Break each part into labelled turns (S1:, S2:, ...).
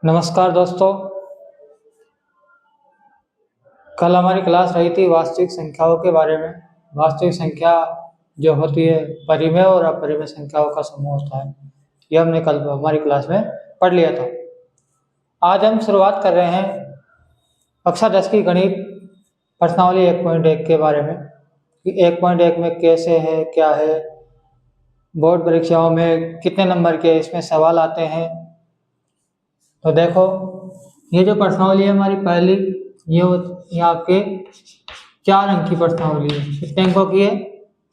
S1: नमस्कार दोस्तों। कल हमारी क्लास रही थी वास्तविक संख्याओं के बारे में। वास्तविक संख्या जो होती है परिमेय और अपरिमेय संख्याओं का समूह होता है। ये हमने कल हमारी क्लास में पढ़ लिया था। आज हम शुरुआत कर रहे हैं कक्षा 10 की गणित प्रश्नावली 1.1 के बारे में कि 1.1 में कैसे है, क्या है, बोर्ड परीक्षाओं में कितने नंबर के इसमें सवाल आते हैं। तो देखो, ये जो प्रश्नावली है हमारी पहली, ये आपके 4 अंक की प्रश्नावली है। कितने अंकों की है?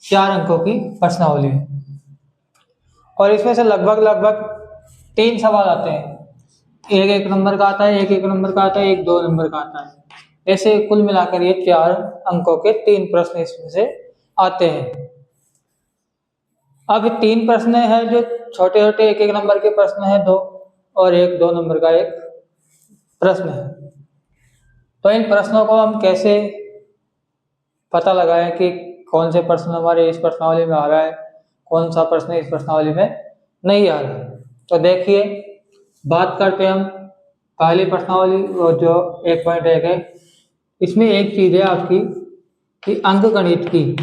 S1: 4 अंकों की प्रश्नावली है और इसमें से लगभग 3 सवाल आते हैं। एक नंबर का आता है, एक नंबर का आता है, एक 2 नंबर का आता है। ऐसे कुल मिलाकर ये 4 अंकों के 3 प्रश्न इसमें से आते हैं। अब 3 प्रश्न है जो छोटे छोटे एक नंबर के प्रश्न है 2, और एक 2 नंबर का एक प्रश्न है। तो इन प्रश्नों को हम कैसे पता लगाएं कि कौन से प्रश्न हमारे इस प्रश्नावली में आ रहा है, कौन सा प्रश्न इस प्रश्नावली में नहीं आ रहा है। तो देखिए, बात करते हैं हम पहली प्रश्नावली जो 1.1 है। इसमें एक चीज है आपकी कि अंकगणित की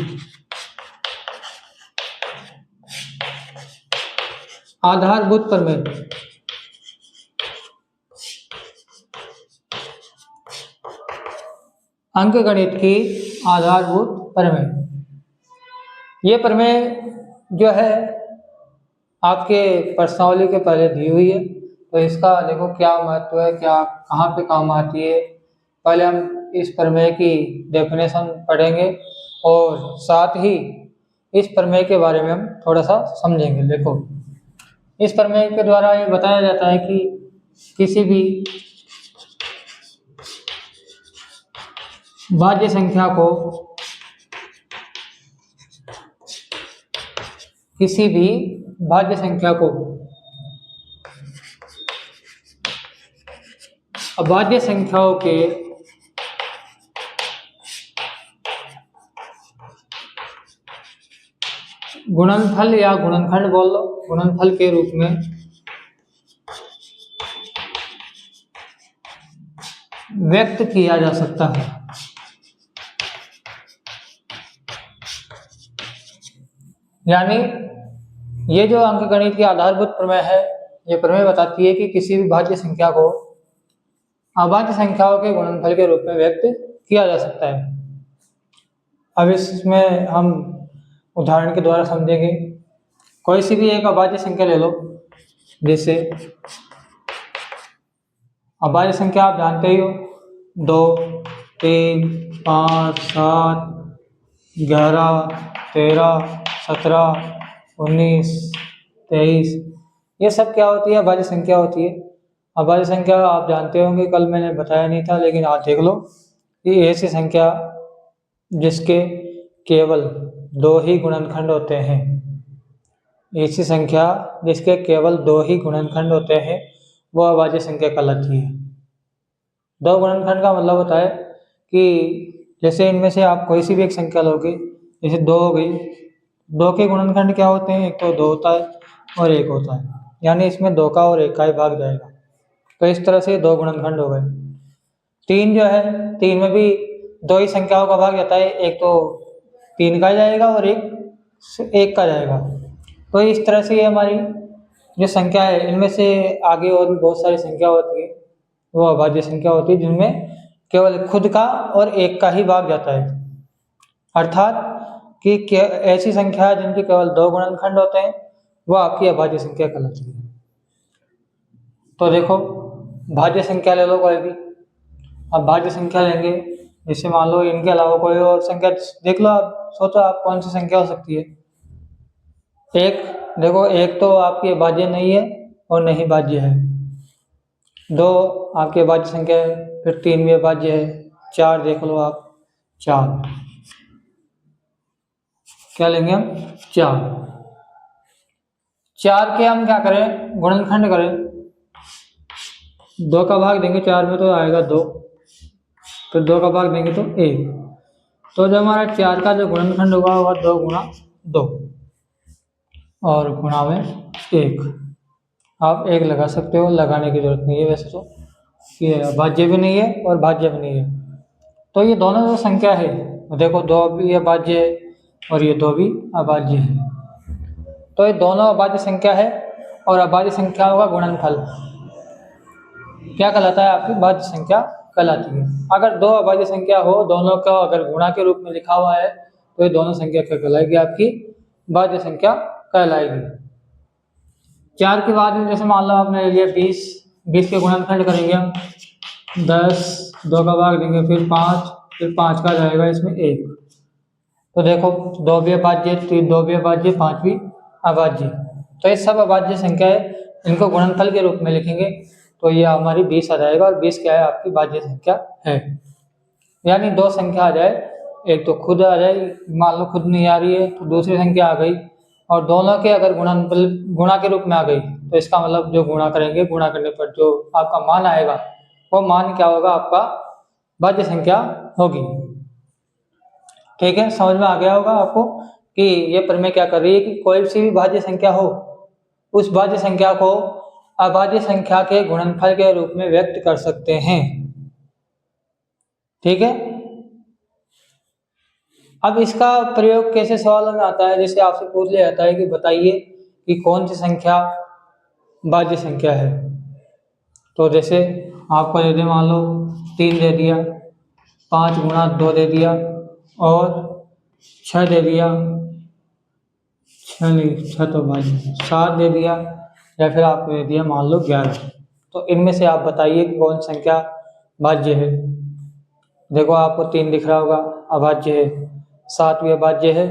S1: आधारभूत प्रमेय। अंकगणित की आधारभूत प्रमेय, ये प्रमेय जो है आपके प्रश्नावली के पहले दी हुई है। तो इसका देखो क्या महत्व है, क्या कहाँ पे काम आती है। पहले हम इस प्रमेय की डेफिनेशन पढ़ेंगे और साथ ही इस प्रमेय के बारे में हम थोड़ा सा समझेंगे। देखो, इस प्रमेय के द्वारा ये बताया जाता है कि किसी भी भाज्य संख्या को अभाज्य संख्याओं के गुणनफल या गुणनखंड बोल लो, गुणनफल के रूप में व्यक्त किया जा सकता है। यानी ये जो अंकगणित की आधारभूत प्रमेय है, ये प्रमेय बताती है कि किसी भी भाज्य संख्या को अभाज्य संख्याओं के गुणनफल के रूप में व्यक्त किया जा सकता है। अब इसमें हम उदाहरण के द्वारा समझेंगे। कोई सी भी एक अभाज्य संख्या ले लो, जैसे अभाज्य संख्या आप जानते ही हो 2, 3, 5, 7, 11, 13, 17, 19, 23, ये सब क्या होती है? अभाज्य संख्या होती है। अभाज्य संख्या आप जानते होंगे, कल मैंने बताया नहीं था, लेकिन आज देख लो कि ऐसी संख्या जिसके केवल 2 ही गुणनखंड होते हैं, ऐसी संख्या जिसके केवल 2 ही गुणनखंड होते हैं, वो अभाज्य संख्या कहलाती है। 2 गुणनखंड का मतलब होता है कि जैसे इनमें से आप कोई सी भी एक संख्या लोगे, जैसे 2 हो गई, 2 के गुणनखंड क्या होते हैं? एक तो 2 होता है और 1 होता है, यानी इसमें 2 का और 1 का ही भाग जाएगा। तो इस तरह से 2 गुणनखंड हो गए। 3 जो है, 3 में भी 2 ही संख्याओं का भाग जाता है, एक तो 3 का जाएगा और एक 1 का जाएगा। तो इस तरह से ये हमारी जो संख्या है, इनमें से आगे और भी बहुत सारी संख्या होती है, वो अभाज्य संख्या होती है जिनमें केवल खुद का और 1 का ही भाग जाता है। अर्थात कि ऐसी संख्या जिनके केवल 2 गुणनखंड होते हैं, वो आपकी अभाज्य संख्या कहलाती है। तो देखो, भाज्य संख्या ले लो कोई भी। अब भाज्य संख्या लेंगे, जैसे मान लो इनके अलावा कोई और संख्या देख लो, आप सोचो आप कौन सी संख्या हो सकती है। एक देखो, एक तो आपकी अभाज्य नहीं है और नहीं भाज्य है। 2 आपकी अभाज्य संख्या है, फिर 3 भी अभाज्य है। 4 देख लो आप, 4 क्या लेंगे हम? 4 के हम क्या करें? गुणनखंड करें। 2 का भाग देंगे 4 में तो आएगा 2, फिर 2 का भाग देंगे तो 1। तो जो हमारा 4 का जो गुणनखंड होगा 2 गुणा 2 और गुणा में 1। आप 1 लगा सकते हो, लगाने की जरूरत नहीं है वैसे तो, ये अभाज्य भी नहीं है और भाज्य भी नहीं है। तो ये दोनों जो संख्या है, देखो 2 भी अभाज्य है और ये 2 भी अभाज्य है। तो ये दोनों अभाज्य संख्या है और अभाज्य संख्याओं का गुणनफल क्या कहलाता है? आपकी भाज्य संख्या कहलाती है। अगर 2 अभाज्य संख्या हो, दोनों का अगर गुणा के रूप में लिखा हुआ है, तो ये दोनों संख्या क्या कहलाएगी? आपकी भाज्य संख्या कहलाएगी। 4 के बाद में जैसे मान लो आपने ले लिया 20, 20 के गुणनखंड करेंगे हम 10, 2 का भाग देंगे, फिर 5, फिर 5 का जाएगा इसमें 1। तो देखो 2 भी अभाज्य, 2 भी अभाज्य, 5 भी अभाज्य। तो ये सब अभाज्य संख्या है, इनको गुणनफल के रूप में लिखेंगे तो ये हमारी 20 आ जाएगा। और 20 क्या है? आपकी भाज्य संख्या है। यानी 2 संख्या आ जाए, एक तो खुद आ जाए, मान लो खुद नहीं आ रही है तो दूसरी संख्या आ गई, और दोनों के अगर गुणनफल गुणा के रूप में आ गई, तो इसका मतलब जो गुणा करेंगे, गुणा करने पर जो आपका मान आएगा वो मान क्या होगा? आपका भाज्य संख्या होगी। ठीक है, समझ में आ गया होगा आपको कि ये प्रमेय क्या कर रही है कि कोई सी भी भाज्य संख्या हो, उस भाज्य संख्या को अभाज्य संख्या के गुणनफल के रूप में व्यक्त कर सकते हैं। ठीक है, अब इसका प्रयोग कैसे सवालों में आता है? जैसे आपसे पूछ लिया जाता है कि बताइए कि कौन सी संख्या भाज्य संख्या है। तो जैसे आपको दे दे, मान लो 3 दे दिया, 5 गुणा 2 दे दिया, और 6 दे दिया, 6 नहीं, 6 तो भाज्य, 7 दे दिया, या फिर आपको दे दिया मान लो 11। तो इनमें से आप बताइए कि कौन संख्या भाज्य है। देखो आपको 3 दिख रहा होगा, अभाज्य है, 7 भी अभाज्य है,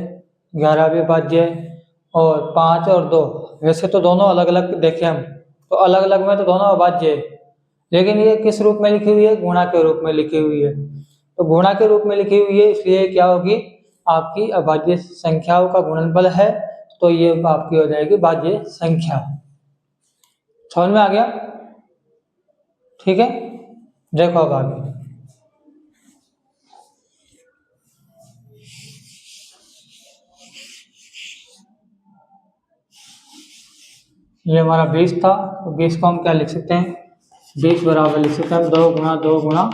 S1: 11 भी अभाज्य है, और 5 और 2 वैसे तो दोनों अलग अलग देखे हम, तो अलग अलग में तो दोनों अभाज्य है, लेकिन ये किस रूप में लिखी हुई है? गुणा के रूप में लिखी हुई है। तो गुणा के रूप में लिखी हुई है, इसलिए क्या होगी? आपकी अभाज्य संख्याओं का गुणनफल है, तो ये आपकी हो जाएगी भाज्य संख्या। समझ में आ गया? ठीक है, देखो अब आगे। ये हमारा 20 था, तो 20 को हम क्या लिख सकते हैं? 20 बराबर लिख सकते हैं 2 गुणा 2 गुणा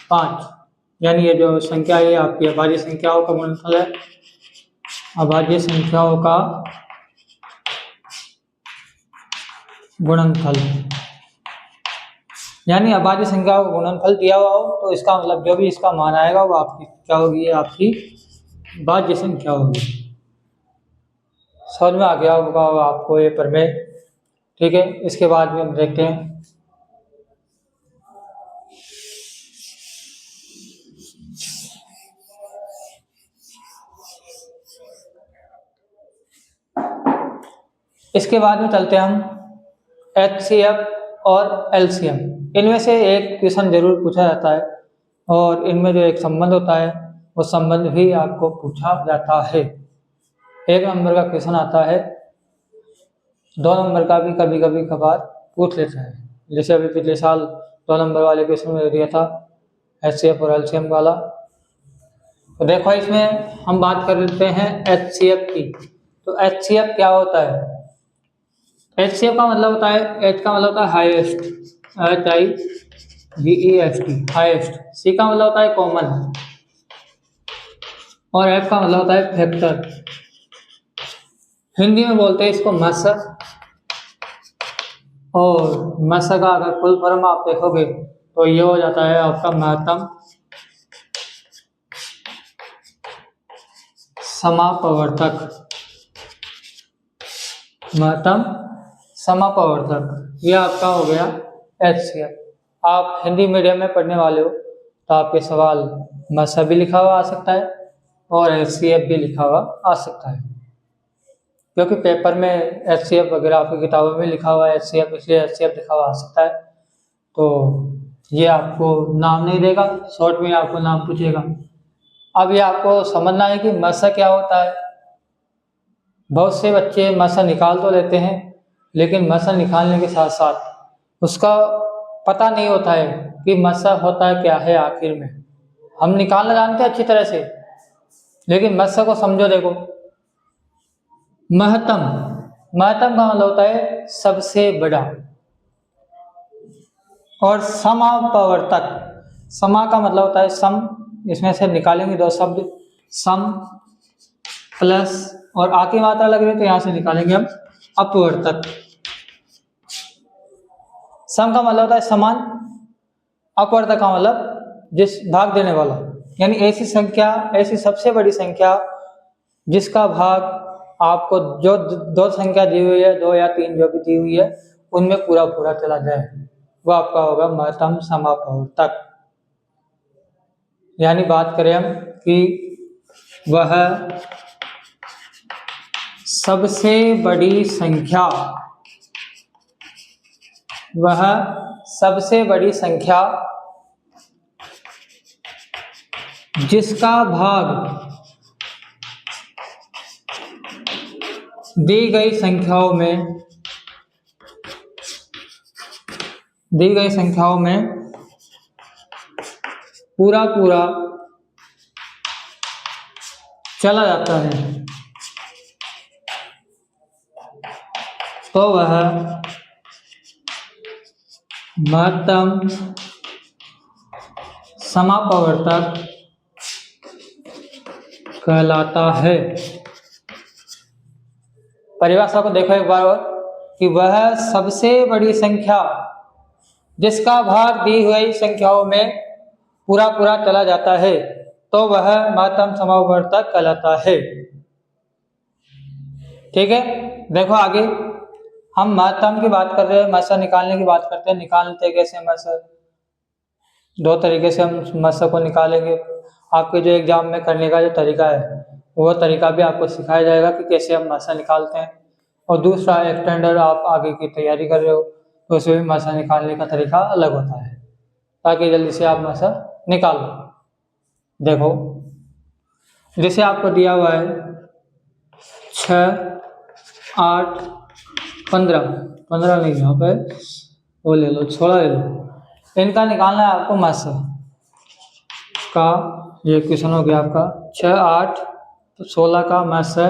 S1: 5। यानी ये जो संख्या है आपकी अभाज्य संख्याओं का गुणनफल है। अभाज्य संख्याओं का गुणनफल, यानी अभाज्य संख्याओं का गुणनफल दिया हुआ हो तो इसका मतलब जो भी इसका मान आएगा वो आपकी क्या होगी? आपकी भाज्य संख्या होगी। समझ में आ गया होगा आपको ये प्रमेय। ठीक है, इसके बाद में हम देखते हैं इसके बाद में चलते हैं हम HCF और LCM। इनमें से एक क्वेश्चन जरूर पूछा जाता है, और इनमें जो एक संबंध होता है वो संबंध भी आपको पूछा जाता है। 1 नंबर का क्वेश्चन आता है, 2 नंबर का भी कभी कभी कभार पूछ लेता है। जैसे अभी पिछले साल 2 नंबर वाले क्वेश्चन में दिया था HCF और LCM वाला। तो देखो इसमें हम बात कर लेते हैं HCF की। तो HCF क्या होता है? HCF का मतलब होता है, H का मतलब होता है हाईएस्ट, HIGEST, हाईएस्ट। C का मतलब होता है कॉमन, और F का मतलब होता है फैक्टर। हिंदी में बोलते हैं इसको मशक, और मशक का अगर फुल फॉर्म आप देखोगे तो ये हो जाता है आपका महत्तम समापवर्तक। महत्तम समापवर्तक, ये आपका हो गया HCF। आप हिंदी मीडियम में पढ़ने वाले हो तो आपके सवाल मशक भी लिखा हुआ आ सकता है और HCF भी लिखा हुआ आ सकता है, क्योंकि पेपर में HCF वगैरह आपकी किताबों में लिखा हुआ है HCF, इसलिए HCF लिखा हुआ आ सकता है। तो ये आपको नाम नहीं देगा, शॉर्ट में आपको नाम पूछेगा। अब ये आपको समझना है कि मशक क्या होता है। बहुत से बच्चे मशक निकाल तो लेते हैं, लेकिन मशक निकालने के साथ साथ उसका पता नहीं होता है कि मशक होता है क्या है आखिर में। हम निकालना जानते हैं अच्छी तरह से, लेकिन मशक को समझो। देखो महत्तम, महत्तम का मतलब होता है सबसे बड़ा। और समापवर्तक, समा का मतलब होता है सम, इसमें से निकालेंगे दो शब्द सम प्लस और आ की मात्रा लग रही है तो यहाँ से निकालेंगे हम अपवर्तक। सम का मतलब होता है समान, अपवर्तक का मतलब जिस भाग देने वाला, यानी ऐसी संख्या, ऐसी सबसे बड़ी संख्या जिसका भाग आपको जो दो संख्या दी हुई है, 2 या 3 जो भी दी हुई है, उनमें पूरा पूरा चला जाए, वो आपका होगा महत्तम समापवर्तक। यानी बात करें हम कि वह सबसे बड़ी संख्या, वह सबसे बड़ी संख्या जिसका भाग दी गई संख्याओं में पूरा पूरा चला जाता है, तो वह महत्तम समापवर्तक कहलाता है। परिभाषा को देखो एक बार और कि वह सबसे बड़ी संख्या जिसका भाग दी हुई संख्याओं में पूरा पूरा चला जाता है, तो वह महत्तम समापवर्तक कहलाता है। ठीक है, देखो आगे हम महत्तम की बात कर रहे हैं, मसा निकालने की बात करते हैं। निकालते कैसे मसा? दो तरीके से हम मसा को निकालेंगे। आपके जो एग्जाम में करने का जो तरीका है, वो तरीका भी आपको सिखाया जाएगा कि कैसे हम मसा निकालते हैं। और दूसरा एक्सटेंडर, आप आगे की तैयारी कर रहे हो तो उसमें भी मसा निकालने का तरीका अलग होता है, ताकि जल्दी से आप मसा निकाल लो। देखो, जैसे आपको दिया हुआ है 6, 8, 15, 15 नहीं, यहाँ पे वो ले लो, 16 ले लो। इनका निकालना है आपको मसा का। ये क्वेश्चन हो गया आपका 6, 8 तो 16 का मसा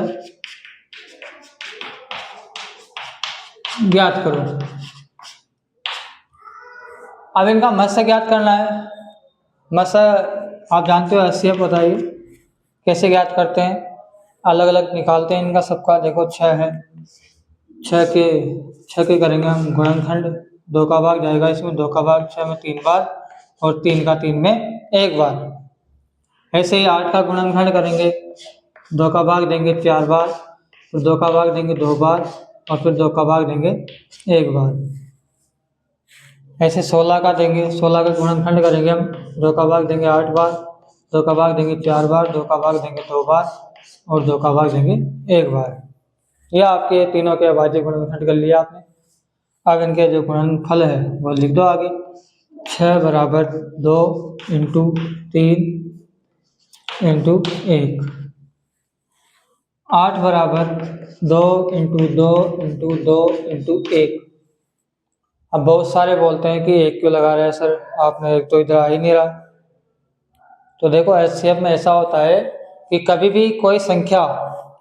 S1: ज्ञात करो। अब इनका मसा ज्ञात करना है। मसा आप जानते हो, HCF होता है। कैसे ज्ञात करते हैं? अलग अलग निकालते हैं इनका सबका। देखो 6 है, 6 के करेंगे हम गुणनखंड, 2 का भाग जाएगा इसमें, 2 का भाग 6 में 3 बार और 3 का 3 में 1 बार। ऐसे ही 8 का गुणनखंड करेंगे, 2 का भाग देंगे 4 बार, फिर 2 का भाग देंगे 2 बार और फिर 2 का भाग देंगे 1 बार। ऐसे 16 का देंगे, 16 का गुणनखंड करेंगे हम, 2 का भाग देंगे 8 बार, 2 का भाग देंगे 4 बार, 2 का भाग देंगे 2 बार और 2 का भाग देंगे 1 बार। यह आपके तीनों के अभाज्य गुणनखंड कर लिया आपने। अब इनके जो गुणनफल है वो लिख दो आगे। 6 बराबर 2 इंटू 3 इंटू 1, 8 बराबर 2 इंटू 2 इंटू 2 इंटू 1। अब बहुत सारे बोलते हैं कि 1 क्यों लगा रहे हैं सर, आपने 1 तो इधर आ ही नहीं रहा। तो देखो HCF में ऐसा होता है कि कभी भी कोई संख्या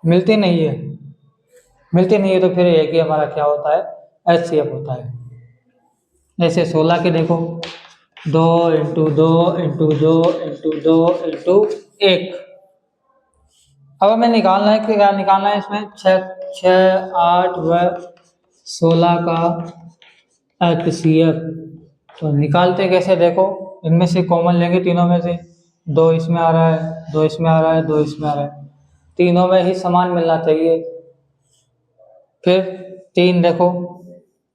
S1: मिलती नहीं है तो फिर 1 ही हमारा क्या होता है? HCF होता है। ऐसे 16 के देखो 2 इंटू 2 इंटू 2 इंटू 2 इंटू 1। अब हमें निकालना है कि क्या निकालना है इसमें? 6, 8 व 16 का HCF। तो निकालते कैसे? देखो, इनमें से कॉमन लेंगे तीनों में से। 2 इसमें आ रहा है, 2 इसमें आ रहा है, 2 इसमें आ रहा है, तीनों में ही समान मिलना चाहिए। फिर 3 देखो,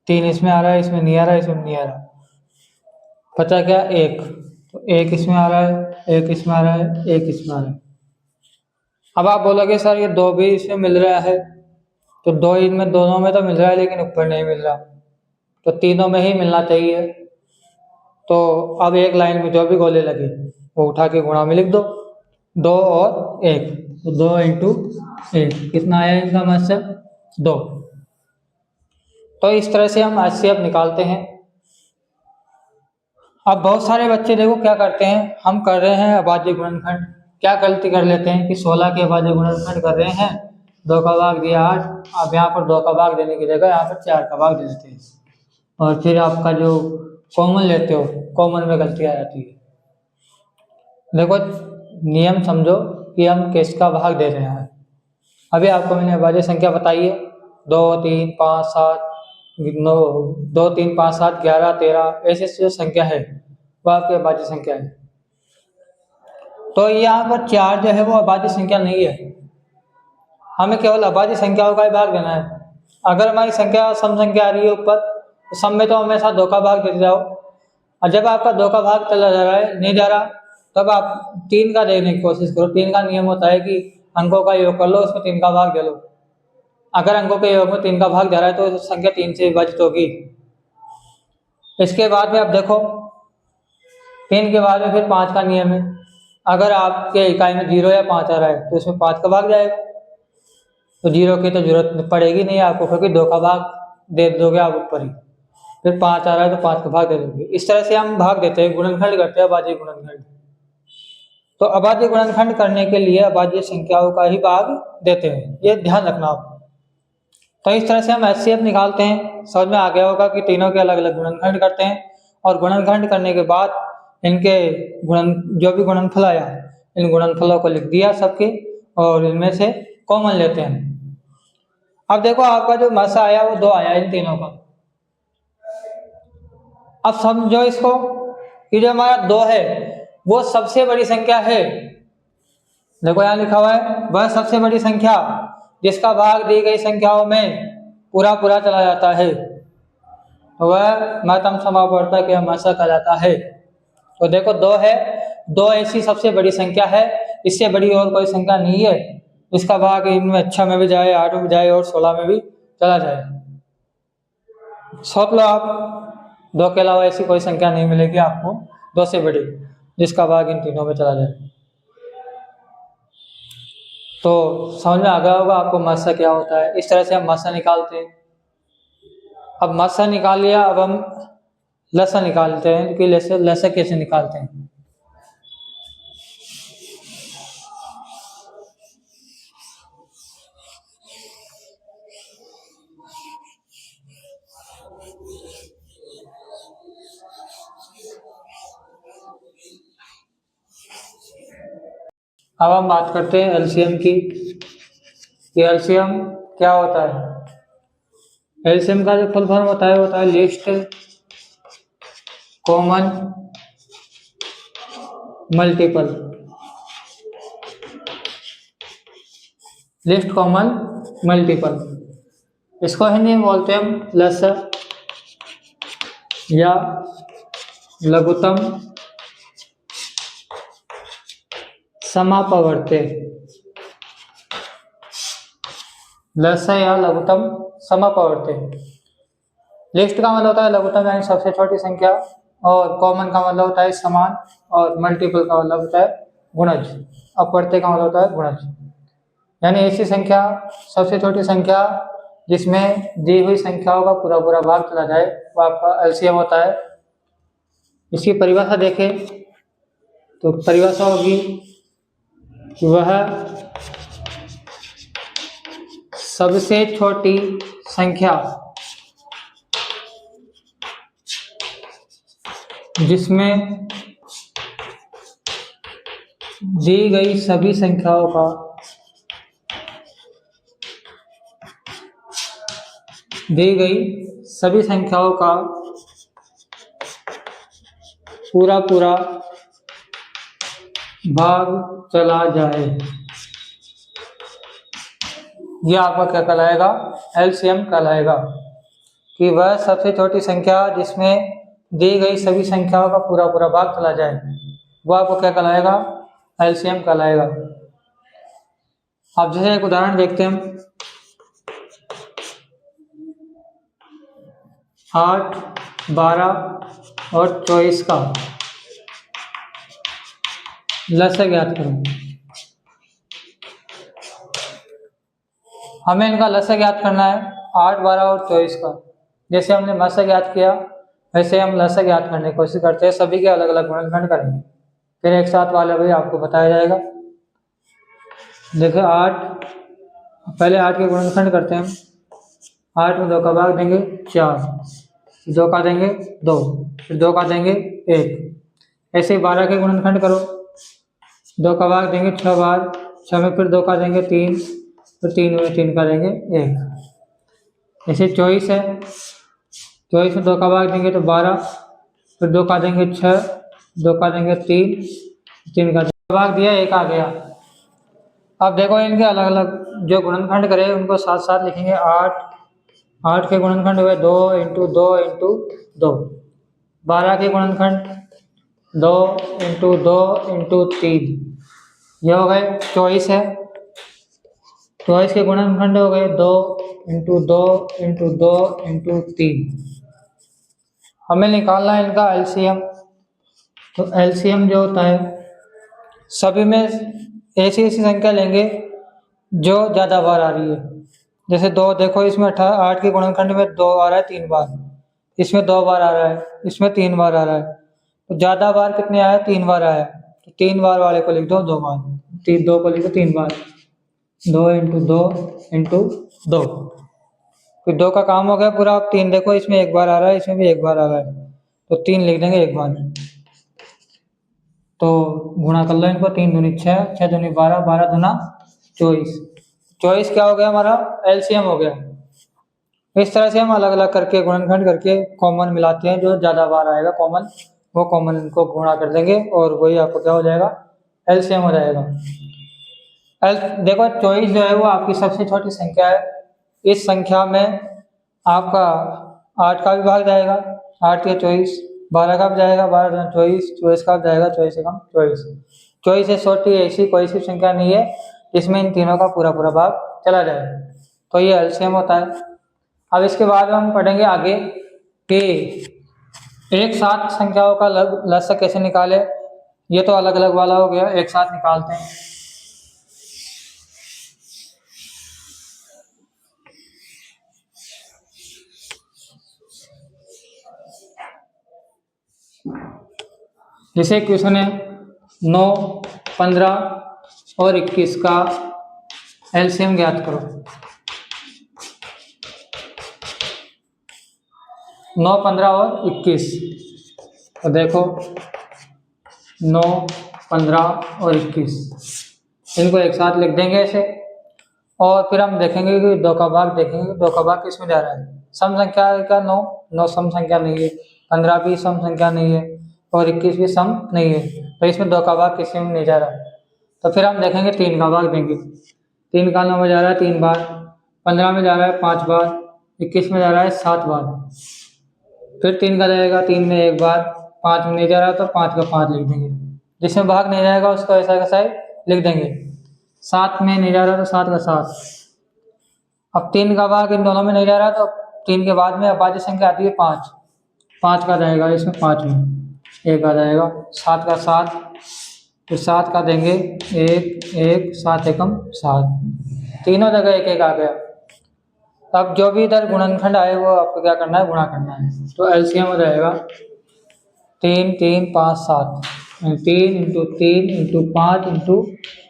S1: 3 इसमें आ रहा है, इसमें नहीं आ रहा है, इसमें नहीं आ रहा। बचा क्या? 1। तो 1 इसमें आ रहा है, 1 इसमें आ रहा है, 1 इसमें आ रहा है। अब आप बोलोगे सर ये 2 भी इसमें मिल रहा है, तो 2 इनमें दोनों में तो मिल रहा है लेकिन ऊपर नहीं मिल रहा, तो तीनों में ही मिलना चाहिए। तो अब एक लाइन में जो भी गोले लगे वो उठा के गुणा में लिख दो, 2 और 1, तो 2 इंटू 1 कितना आया इनका मतलब? 2। तो इस तरह से हम HCF निकालते हैं। अब बहुत सारे बच्चे देखो क्या करते हैं, हम कर रहे हैं अभाज्य गुणनखंड, क्या गलती कर लेते हैं कि 16 के अभाज्य गुणनखंड कर रहे हैं, 2 का भाग दिया 8, अब यहाँ पर 2 का भाग देने की जगह यहाँ पर 4 का भाग दे देते हैं। और फिर आपका जो कॉमन लेते हो, कॉमन में गलती आ जाती है। देखो नियम समझो कि हम किसका भाग दे रहे हैं। अभी आपको मैंने अभाज्य संख्या बताई है 2 3 5 7 9, 2 3 5 7 11 13, ऐसे जो संख्या है वो आपकी अभाज्य संख्या है। तो यहाँ पर 4 जो है वो अभाज्य संख्या नहीं है, हमें केवल अभाज्य संख्याओं का ही भाग देना है। अगर हमारी संख्या सम संख्या आ रही है ऊपर, तो सम में तो हमेशा 2 का भाग देते जाओ, और जब आपका 2 का भाग चला जा रहा है, नहीं जा रहा, तब आप 3 का देने की कोशिश करो। 3 का नियम होता है कि अंकों का योग कर लो, उसमें 3 का भाग दे लो। अगर अंकों के योग में 3 का भाग जा रहा है तो संख्या 3 से विभाजित होगी। इसके बाद में अब देखो 3 के बाद में फिर 5 का नियम है। अगर आपके इकाई में 0 या 5 आ रहा है तो इसमें 5 का भाग जाएगा, तो 0 की तो जरूरत पड़ेगी नहीं आपको, क्योंकि 2 का भाग दे दोगे आप ऊपर ही। फिर 5 आ रहा है तो 5 का भाग दे दोगे। इस तरह से हम भाग देते हैं, गुणनखंड करते हैं, अभाज्य गुणनखंड। तो अभाज्य गुणनखंड करने के लिए अभाज्य संख्याओं का ही भाग देते हैं, ये ध्यान रखना आप। तो इस तरह से हम HCF निकालते हैं। समझ में आ गया होगा कि तीनों के अलग अलग गुणनखंड करते हैं, और गुणनखंड करने के बाद इनके जो भी गुणनफल आया, इन गुणनफलों को लिख दिया सबके, और इनमें से कॉमन लेते हैं। अब देखो आपका जो मासा आया वो 2 आया इन तीनों का। अब समझो इसको कि जो हमारा 2 है वो सबसे बड़ी संख्या है। देखो यहाँ लिखा हुआ है वह सबसे बड़ी संख्या जिसका भाग दी गई संख्याओं में पूरा पूरा चला जाता है, वह महत्तम समापवर्तक या मासा कहलाता है। तो देखो 2 है, 2 ऐसी सबसे बड़ी संख्या है, इससे बड़ी और कोई संख्या नहीं है इसका भाग इनमें 6 में भी जाए, 8 में भी जाए और 16 में भी चला जाए। सोच लो आप, 2 के अलावा ऐसी कोई संख्या नहीं मिलेगी आपको 2 से बड़ी जिसका भाग इन तीनों में चला जाए। तो समझ में आ गया होगा आपको मासा क्या होता है। इस तरह से हम मासा निकालते हैं। अब मासा निकाल लिया, अब हम लसा निकालते हैं कि लसा कैसे निकालते हैं। अब हम बात करते हैं एलसीएम की, कि एलसीएम क्या होता है। एलसीएम का जो फुल फॉर्म होता है list common multiple. List common multiple, इसको हिंदी में बोलते हैं हम लसर या लघुत्तम समापवर्त्य। लसर या लघुत्तम समापवर्त्य। लिस्ट का मतलब होता है लघुत्तम यानी सबसे छोटी संख्या, और कॉमन का मतलब होता है समान, और मल्टीपल का मतलब होता है गुणज। अपवर्त्य का मतलब होता है गुणज, यानी ऐसी संख्या, सबसे छोटी संख्या जिसमें दी हुई संख्याओं का पूरा पूरा भाग चला जाए, वो आपका एलसीएम होता है। इसकी परिभाषा देखें तो परिभाषा होगी कि वह सबसे छोटी संख्या जिसमें दी गई सभी संख्याओं का पूरा पूरा भाग चला जाए, यह आपका क्या कहलाएगा, एलसीएम कहलाएगा। कि वह सबसे छोटी संख्या जिसमें दी गई सभी संख्याओं का पूरा पूरा भाग चला जाए, वो आपको क्या कहलाएगा, एलसीएम कहलाएगा। अब जैसे एक उदाहरण देखते हैं हम, 8, 12 और 24 का लसर ज्ञात करो। हमें इनका लसर ज्ञात करना है 8, 12 और 24 का। जैसे हमने मसर ज्ञात किया वैसे हम लसर ज्ञात करने की कोशिश करते हैं। सभी के अलग अलग गुणनखंड करेंगे, फिर एक साथ वाला भी आपको बताया जाएगा। देखो 8, पहले 8 के गुणनखंड करते हैं हम। 8 में 2 का भाग देंगे 4, फिर 2 का देंगे 2, फिर 2 का देंगे 1। ऐसे ही 12 के गुणनखंड करो। 2 का भाग देंगे 6 बार, 6 में फिर 2 का देंगे 3, फिर 3 में 3 का देंगे 1। ऐसे 24 है, 24 में 2 का भाग देंगे तो 12, फिर 2 का देंगे 6, 2 का देंगे 3, 3 का भाग दिया 1 आ गया। अब देखो इनके अलग अलग जो गुणनखंड करे उनको साथ साथ लिखेंगे। 8 के गुणनखंड हुए 2 इंटू 2 इंटू 2। 12 के गुणनखंड 2 इंटू 2 इंटू 3, ये हो गए 24 है। 24 के गुणनखंड हो गए 2 इंटू 2 इंटू 2 इंटू 3। हमें निकालना है इनका एलसीएम। तो एलसीएम जो होता है सभी में ऐसी ऐसी संख्या लेंगे जो ज़्यादा बार आ रही है। जैसे 2 देखो, इसमें 8 के गुणनखंड में 2 आ रहा है 3 बार, इसमें 2 बार आ रहा है, इसमें 3 बार आ रहा है। तो ज़्यादा बार कितने आया? 3 बार आया। तो 3 बार वाले को लिख दो 2 बार, 2 को लिख दो 3 बार। 2 इंटू 2 इंटू 2, फिर 2 का काम हो गया पूरा। अब 3 देखो, इसमें 1 बार आ रहा है, इसमें भी 1 बार आ रहा है, तो 3 लिख देंगे 1 बार। तो गुणा कर लो इनको, 3 दूनी 6, 6 दूनी 12, 12 दूना 24। 24 क्या हो गया? हमारा एलसीएम हो गया। इस तरह से हम अलग अलग करके गुणनखंड करके कॉमन मिलाते हैं। जो ज़्यादा बार आएगा कॉमन, वो कॉमन इनको गुणा कर देंगे और वही आपको क्या हो जाएगा? एलसीएम हो जाएगा। देखो 24 जो है वो आपकी सबसे छोटी संख्या है। इस संख्या में आपका 8 का भी भाग जाएगा, 8 के 24, 12 का भी जाएगा, 12 24, 24 का भी जाएगा, 24 से कम 24। 24 से छोटी ऐसी कोई सी संख्या नहीं है जिसमें इन तीनों का पूरा पूरा भाग चला जाए। तो ये एलसीएम होता है। अब इसके बाद हम पढ़ेंगे आगे कि एक साथ संख्याओं का लसागु कैसे निकाले। ये तो अलग अलग वाला हो गया, एक साथ निकालते हैं। जैसे क्वेश्चन है 9, 15 और 21 का एलसीएम ज्ञात करो। 9, 15 और 21, तो देखो 9, 15 और 21 इनको एक साथ लिख देंगे ऐसे। और फिर हम देखेंगे कि 2 का भाग देखेंगे, 2 का भाग किस में जा रहा है। सम संख्या है क्या? 9 सम संख्या नहीं है, 15 भी सम संख्या नहीं है और 21 भी सम नहीं है, तो इसमें 2 का भाग किसी में नहीं जा रहा। तो फिर हम देखेंगे 3 का भाग देंगे। 3 का 9 में जा रहा है 3 बार, 15 में जा रहा है 5 बार, 21 में जा रहा है 7 बार। फिर 3 का जाएगा 3 में 1 बार, 5 में नहीं जा रहा तो 5 का 5 लिख देंगे। जिसमें भाग नहीं जाएगा उसको ऐसा कैसा है लिख देंगे। 7 में नहीं जा रहा तो 7 का 7। अब 3 का भाग इन दोनों में नहीं जा रहा तो 3 के बाद में अभाज्य संख्या आती है 5, 5 का जाएगा इसमें, 5 में 1 आ जाएगा, 7 का 7, फिर 7 का देंगे 1 1, 7 एकम 7, तीनों जगह 1 1 आ गया। अब जो भी इधर गुणनखंड आए वो आपको क्या करना है? गुणा करना है। तो एलसीएम हो जाएगा 3 3 5 7, 3 इंटू 3 इंटू 5 इंटू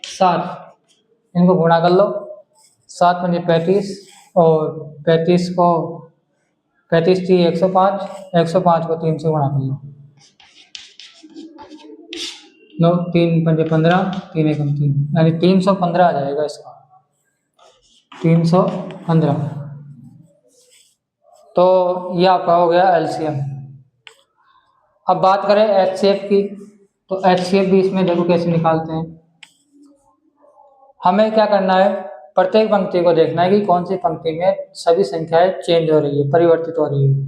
S1: 7, इनको गुणा कर लो। 7 पंजे 35 और 35 को 35 थी 105, 105 को 3 से गुणा कर लो। 9 3 पंजे 15, 3 एकम 3, यानी 315 आ जाएगा इसका, 315। तो ये आपका हो गया एलसीएम। अब बात करें एचसीएफ की, तो एचसीएफ भी इसमें देखो कैसे निकालते हैं। हमें क्या करना है? प्रत्येक पंक्ति को देखना है कि कौन सी पंक्ति में सभी संख्याएं चेंज हो रही है, परिवर्तित हो रही है।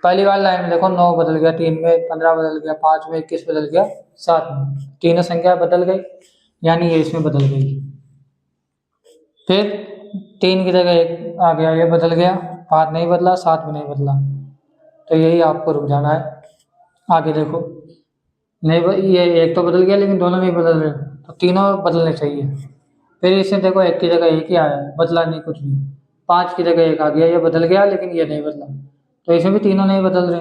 S1: पहली वाली लाइन में देखो 9 बदल गया, 3 में 15 बदल गया, 5 में 21 बदल गया, 7 में, तीनों संख्या बदल गई, यानी ये इसमें बदल गई। फिर 3 की जगह 1 आ गया, ये बदल गया, 5 नहीं बदला, 7 भी नहीं बदला, तो यही आपको रुक जाना है। आगे देखो, नहीं ये 1 तो बदल गया लेकिन दोनों नहीं बदल रहे, तो तीनों बदलने चाहिए। फिर इसमें देखो 1 की जगह 1 ही आया, बदला नहीं कुछ भी। 5 की जगह 1 आ गया, ये बदल गया लेकिन ये नहीं बदला, तो इसमें भी तीनों नहीं बदल रहे,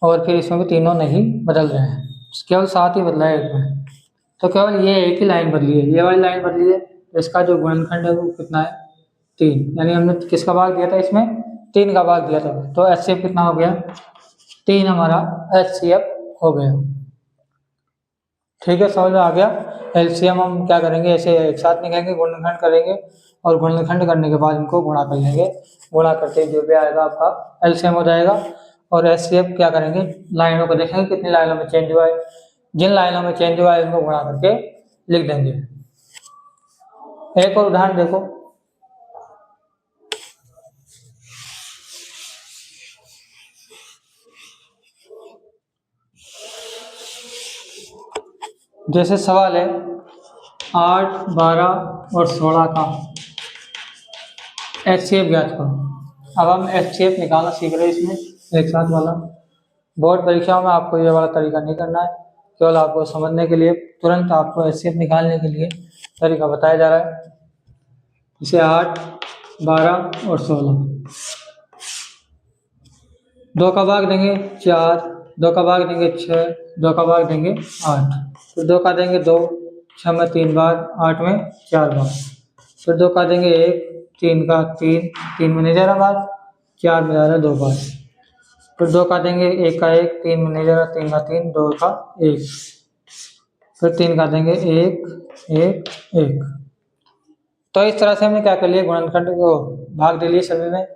S1: और फिर इसमें भी तीनों नहीं बदल रहे हैं, केवल 7 ही बदला है 1 में। तो केवल ये एक ही लाइन बदली है, ये वाली लाइन बदली है, तो इसका जो गुणनखंड है वो कितना है? 3, यानी हमने किसका भाग दिया था इसमें? 3 का भाग दिया था, तो HCF कितना हो गया, 3 हमारा HCF हो गया। ठीक है, समझ में आ गया। एलसीएम हम क्या करेंगे, ऐसे एक साथ निकालेंगे, गुणनखंड करेंगे और गुणनखंड करने के बाद इनको गुणा कर लेंगे। गुणा करते ही जो भी आएगा आपका एलसीएम हो जाएगा। और एचसीएफ क्या करेंगे, लाइनों को देखेंगे कितनी लाइनों में चेंज हुआ है, जिन लाइनों में चेंज हुआ है उनको गुणा करके लिख देंगे। एक और उदाहरण देखो, जैसे सवाल है 8, 12 और 16 का एचसीएफ ज्ञात करो। अब हम एचसीएफ निकालना सीख रहे हैं इसमें एक साथ वाला। बोर्ड परीक्षाओं में आपको ये वाला तरीका नहीं करना है, केवल आपको समझने के लिए, तुरंत आपको एचसीएफ निकालने के लिए तरीका बताया जा रहा है। इसे 8, 12 और 16, 2 का भाग देंगे 4, 2 का भाग देंगे 6, 2 का भाग देंगे 8, फिर 2 का देंगे 2, 6 में 3 बार, 8 में 4 बार, फिर 2 का देंगे 1, 3 का 3, 3 में नहीं जा रहा बार, 4 में जा रहा 2 बार, फिर 2 का देंगे 1 का 1, 3 में नहीं जा रहा, 3 का 3, 2 का 1, फिर 3 का देंगे 1, 1, 1। तो इस तरह से हमने क्या कर लिया, गुणनखंड को भाग दे लिए सभी में।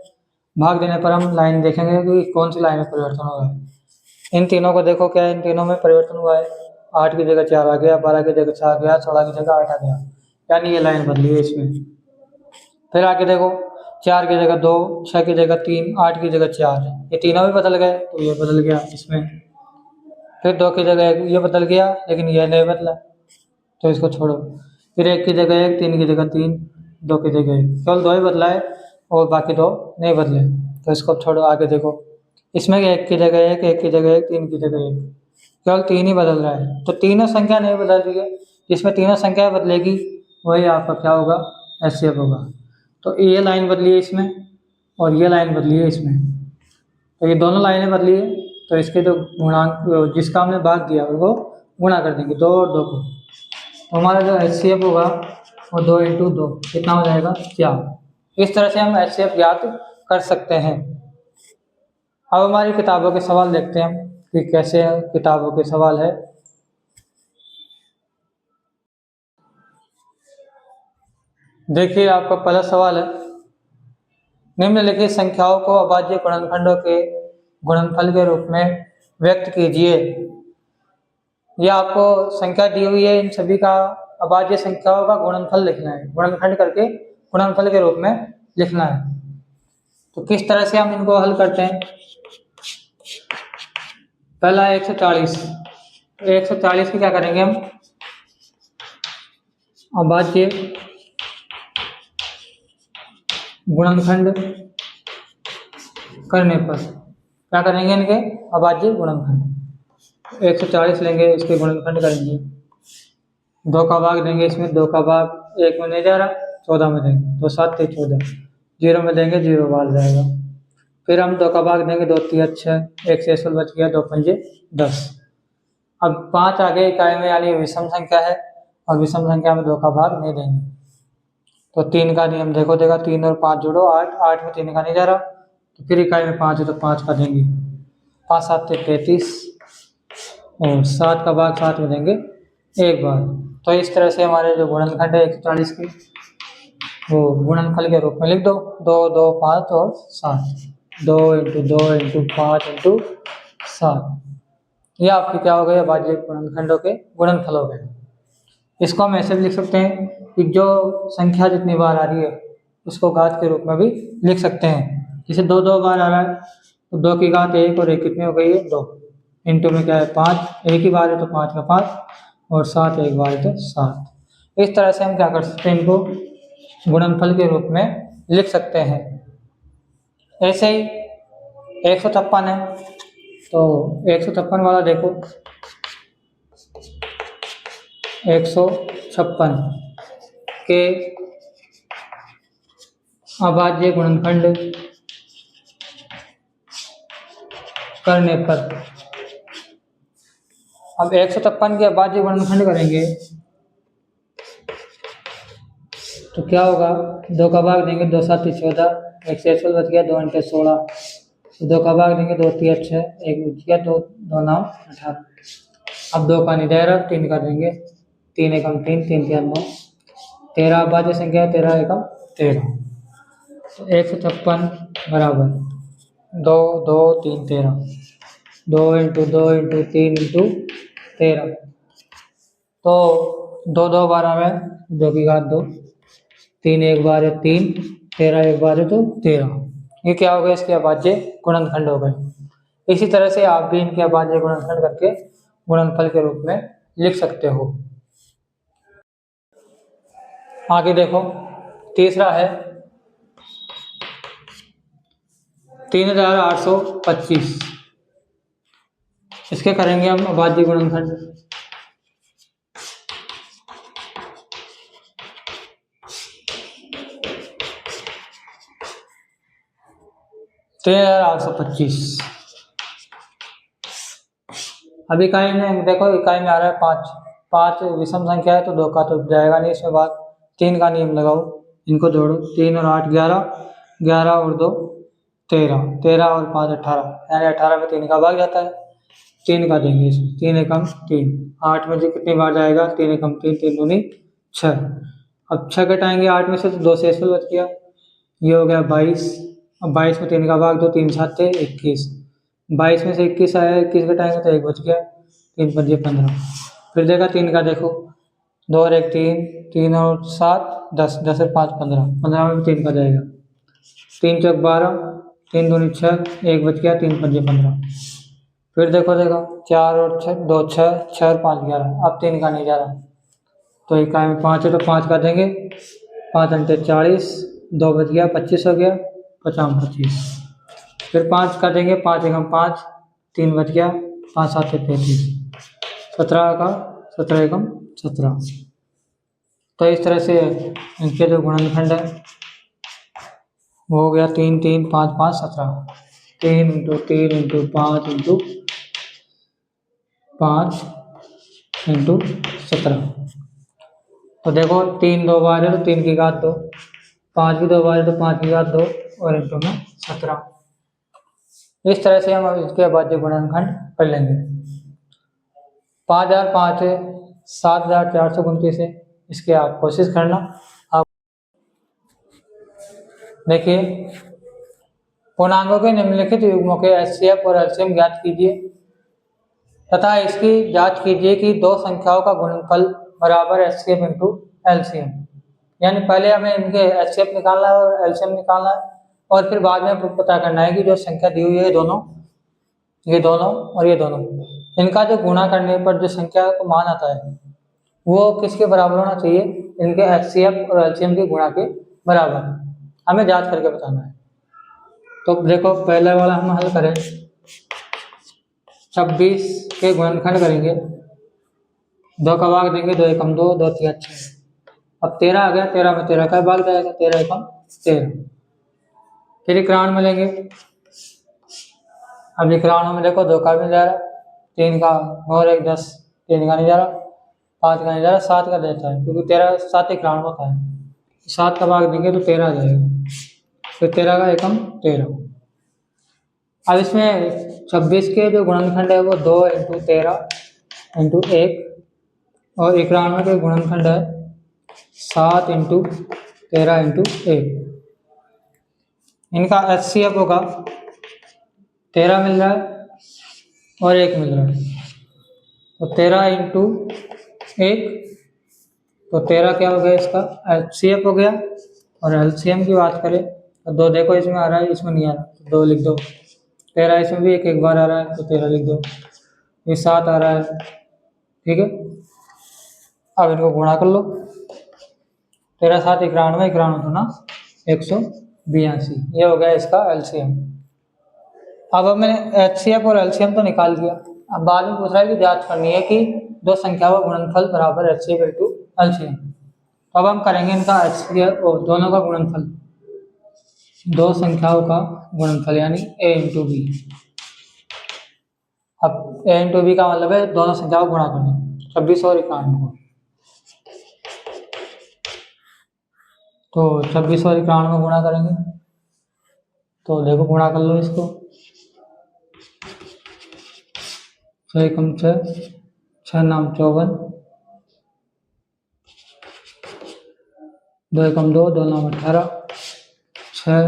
S1: भाग देने पर हम लाइन देखेंगे कि कौन सी लाइन में परिवर्तन हुआ है। इन तीनों को देखो, क्या इन तीनों में परिवर्तन हुआ है, 8 की जगह 4 आ गया, 12 की जगह 4 आ गया, 16 की जगह 8 आ गया, यानी ये लाइन बदली है इसमें। फिर आगे देखो, 4 की जगह 2, 6 की जगह 3, 8 की जगह 4, ये तीनों भी बदल गए, तो ये बदल गया इसमें। फिर 2 की जगह ये बदल गया, लेकिन ये नहीं बदला, तो इसको छोड़ो। फिर 1 की जगह 1, 3 की जगह 3, 2 की जगह 1, केवल 2 ही बदला है और बाकी 2 नहीं बदले, तो इसको छोड़ो। आगे देखो, इसमें 1 की जगह 1, 1 की जगह 1, 3 की जगह 1, केवल 3 ही बदल रहा है, तो तीनों संख्या नहीं बदल रही है। जिसमें तीनों संख्या बदलेगी वही आपका क्या होगा, एचसीएफ होगा। तो ये लाइन बदली है इसमें और ये लाइन बदली है इसमें, तो ये दोनों लाइनें बदली है, तो इसके जो गुणांक जिसका हमने भाग दिया उनको गुणा कर देंगे 2 और 2 को, तो हमारा जो एचसीएफ होगा वो 2 × 2 कितना हो जाएगा, 4। इस तरह से हम एचसीएफ ज्ञात कर सकते हैं। अब हमारी किताबों के सवाल देखते हैं हम कि कैसे किताबों के सवाल है। देखिए आपका पहला सवाल है, निम्नलिखित संख्याओं को अभाज्य गुणनखंडों के गुणनफल के रूप में व्यक्त कीजिए। ये आपको संख्या दी हुई है, इन सभी का अभाज्य संख्याओं का गुणनफल लिखना है, गुणनखंड करके गुणनफल के रूप में लिखना है। तो किस तरह से हम इनको हल करते हैं, पहला 140, 140 की क्या करेंगे हम, अभाज्य गुणनखंड करने पर क्या करेंगे, इनके अभाज्य गुणनखंड 140 लेंगे, इसके गुणनखंड करेंगे, 2 का भाग देंगे, इसमें 2 का भाग 1 में नहीं जा रहा, 14 में देंगे, 2 7 3 14, 0 में देंगे 0 बाहर जाएगा। फिर हम 2 का भाग देंगे, 2 3 6, 1 से 1 बच गया, 2 5 10। अब 5 आगे इकाई में, यानी विषम संख्या है और विषम संख्या में 2 का भाग नहीं देंगे, तो 3 का नियम देखो देगा, 3 और 5 जोड़ो 8, 8 में 3 का नहीं जा रहा, तो फिर इकाई में 5 है तो 5 का देंगे, 5 7 33 और 7 का भाग 7 में देंगे एक बार। तो इस तरह से हमारे जो गुणनखंड है 140 की, वो गुणनफल के रूप में लिख दो, 2 2 5 और 7, 2 × 2 × 5 × 7, ये आपके क्या हो गए, अभाज्य गुणनखंडों के गुणनफल हो गए। इसको हम ऐसे भी लिख सकते हैं कि जो संख्या जितनी बार आ रही है उसको घात के रूप में भी लिख सकते हैं। जैसे 2 2 बार आ रहा है तो 2 की घात 1 और 1 कितनी हो गई है, 2, इंटू में क्या है 5, एक ही बार है तो 5 का 5 और 7 एक बार है तो 7। इस तरह से हम क्या कर सकते हैं, इनको गुणनफल के रूप में लिख सकते हैं। ऐसे ही 156 है, तो 156 वाला देखो, 156 के अभाज्य गुणनखंड करने पर, अब 156 के अभाज्य गुणनखंड करेंगे तो क्या होगा, 2 का भाग देंगे, 2 7 14, एक शेषफल बच गया 2 × 16, तो 2 का भाग देंगे 2 × 3 = 6, एक बच गया, तो 2 × 9 = 18। अब 2 का नहीं जाएगा, 3 कर देंगे, 3 × 1 = 3, 3 × 3 = 9, 13 अभाज्य संख्या है, 13 × 1 = 13, तो 156 बराबर 2 2 3 13, 2 × 2 × 3 × 13, तो 2 2 12 है, 2 की घात 2, 3 1 12 3, 13 1 12 तो 13, ये क्या हो गया, इसके अभाज्य गुणनखंड हो गए। इसी तरह से आप भी इनके अभाज्य गुणनखंड करके गुणनफल के रूप में लिख सकते हो। आगे देखो, तीसरा है 3825, इसके करेंगे हम अभाज्य गुणनखंड। तो 3825, अब इकाई में देखो, इकाई में आ रहा है 5, 5 विषम संख्या है तो 2 का तो जाएगा नहीं, इसमें बाद 3 का नियम लगाओ, इनको जोड़ो, 3 और 8 11, 11 और 2 13, 13 और 5 18, यानी 18 में 3 का भाग जाता है, 3 का देंगे इसमें, 3 एकम 3, 8 में से कितनी बार जाएगा, 3 एकम 3, 3 दूनी 6, अब 6 घटाएंगे 8 में से तो 2 शेषफल बच गया, ये हो गया 22, अब 22 में 3 का भाग दो, 3 7 21, 22 में से 21 आया, 21 घटाएंगे तो 1 बच गया, 3 5 15, फिर देखा 3 का देखो, 2 और 1 3, 3 और 7 10, 10 और 5 15, 15 में भी 3 का जाएगा, 3 चौक 12, 3 दूनी 6, 1 बच गया, 3 5 15, फिर देखो 4 और 6 2 6, 6 और 5 11, अब 3 का नहीं जा रहा, तो इकाई में 5 है तो 5 का देंगे, 5 × 40, 2 बच गया, 25 हो गया, 50 25, फिर 5 का देंगे, 5 एकम 5, 3 बच गया, 5 7 35, 17 का 17 एकम 17, तो इस तरह से इनके जो गुणनखंड है वो हो गया 3 3 5 5 17, 3 × 3 × 5 × 5 × 17, तो देखो 3 2 बार है तो 3 की घात 2, 5 भी 2 बार है तो 5 की घात 2, और इंटू में 17, इस तरह से हम इसके अभाज्य गुणनखंड कर लेंगे। 5005 है, 7429 है, इसके आप कोशिश करना। आप देखिए, पूर्णांकों के निम्नलिखित युग्मों के एचसीएफ और एलसीएम ज्ञात कीजिए तथा इसकी जांच कीजिए कि दो संख्याओं का गुणनफल बराबर एचसीएफ इंटू एलसीएम, यानी पहले हमें इनके एचसीएफ निकालना है और एलसीएम निकालना है, और फिर बाद में पता करना है कि जो संख्या दी हुई है ये दोनों और ये दोनों, इनका जो गुणा करने पर जो संख्या को मान आता है वो किसके बराबर होना चाहिए, इनके एचसीएफ और एलसीएम के गुणा के बराबर, हमें जांच करके बताना है। तो देखो, पहले वाला हम हल करें, 26 के गुणनखंड करेंगे, 2 का भाग देंगे, 2 एकम 2, 2 3 6, अब 13 आ गया, 13 में 13 का भाग जाएगा, 13 एकम 13, फिर 91 में लेंगे, अब 91 में देखो 2 का भी नहीं जा रहा, 3 का और 1 10, 3 का नहीं जा रहा, 5 का नहीं जा रहा, 7 का देता है, क्योंकि 13 7 91 होता है, 7 का भाग देंगे तो 13 आ जाएगा, फिर 13 का एकम 13। अब इसमें 26 के जो गुणनखंड है वो 2 × 13 × 1, और 91 के गुणनखंड है 7 × 13 × 1, इनका एचसीएफ होगा 13 मिल रहा है और 1 मिल रहा है, तो 13 × 1, तो 13 क्या हो गया, इसका एचसीएफ हो गया, और एलसीएम की बात करें तो 2 देखो इसमें आ रहा है, इसमें नहीं आ रहा, तो 2 लिख दो, 13 इसमें भी एक बार आ रहा है तो 13 लिख दो, ये 7 आ रहा है, ठीक है। अब इनको गुणा कर लो, 13 7 91, 91 दूना 182, ये हो गया इसका एलसीएम। अब हमें एचसीएफ और एलसीएम तो निकाल दिया, अब बाद में पूछ रहा है कि जांच करनी है कि दो संख्याओं का गुणनफल बराबर एचसीएफ इंटू एलसीएम, तो अब हम करेंगे इनका एचसीएफ और दोनों का गुणनफल, दो संख्याओं का गुणनफल यानी a × b। अब a × b का मतलब है दोनों संख्याओं को गुणा करना, 26 और 91 को, तो 26 और 91 गुणा करेंगे तो देखो गुणा कर लो इसको, 6 कम 6, 6 नाम 54, 2 कम 2, 2 नाम 18, 6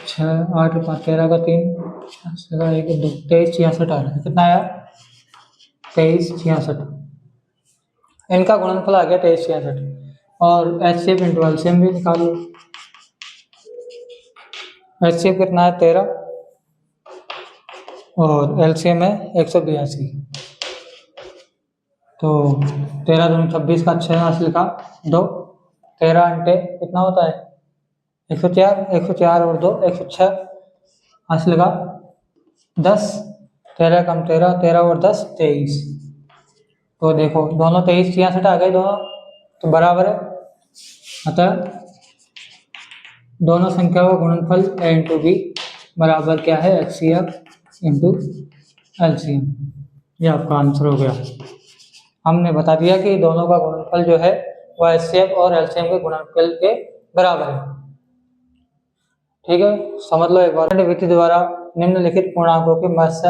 S1: 6 8 5 13 का 3, 1 2 23 66 आ रहा है। कितना आया? 23 66। इनका गुणनफल आ गया 23 66। और एचसीएफ इंटू एलसीएम भी निकाल लो। एचसीएफ कितना है? 13 और एलसीएम है 182। तो 13 दूनी 26 का 6 हासिल का 2, 13 अंटे कितना होता है? 104, 104 और 2 106 हासिल का 10, 13 कम 13, 13 और 10 23। तो देखो दोनों 23 66 आ गए दोनों, तो बराबर है। अतः दोनों संख्याओं का गुणनफल a इंटू बी बराबर क्या है? HCF into LCM. ये आपका आंसर हो गया। हमने बता दिया कि दोनों का गुणनफल जो है वह HCF और एलसीएम के गुणनफल के बराबर है। ठीक है, समझ लो एक बार। विधि द्वारा निम्नलिखित पूर्णांकों के मत्स्य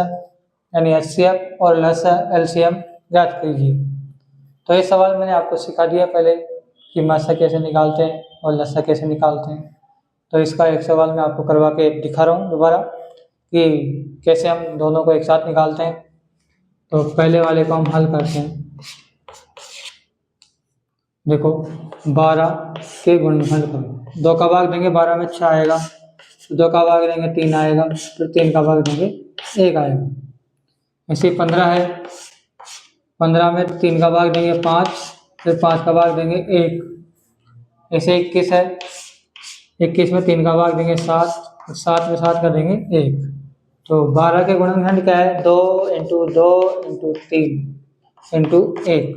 S1: यानी HCF और एलसीएम ज्ञात कीजिए। तो ये सवाल मैंने आपको सिखा दिया पहले कि मत्स्य कैसे निकालते हैं और लस्सा कैसे निकालते हैं। तो इसका एक सवाल मैं आपको करवा के दिखा रहा हूँ दोबारा कि कैसे हम दोनों को एक साथ निकालते हैं। तो पहले वाले को हम हल करते हैं। देखो 12 के गुणनफल करो, 2 का भाग देंगे 12 में 6 आएगा, 2 का भाग देंगे 3 आएगा, फिर 3 का भाग देंगे 1 आएगा। ऐसे 15 है, 15 में 3 का भाग देंगे 5, फिर 5 का भाग देंगे 1। ऐसे 21 है, 21 में 3 का भाग देंगे 7, 7 में 7 का देंगे 1। तो 12 के गुणनखंड क्या है? 2 इंटू 2 इंटू 3 इंटू 1।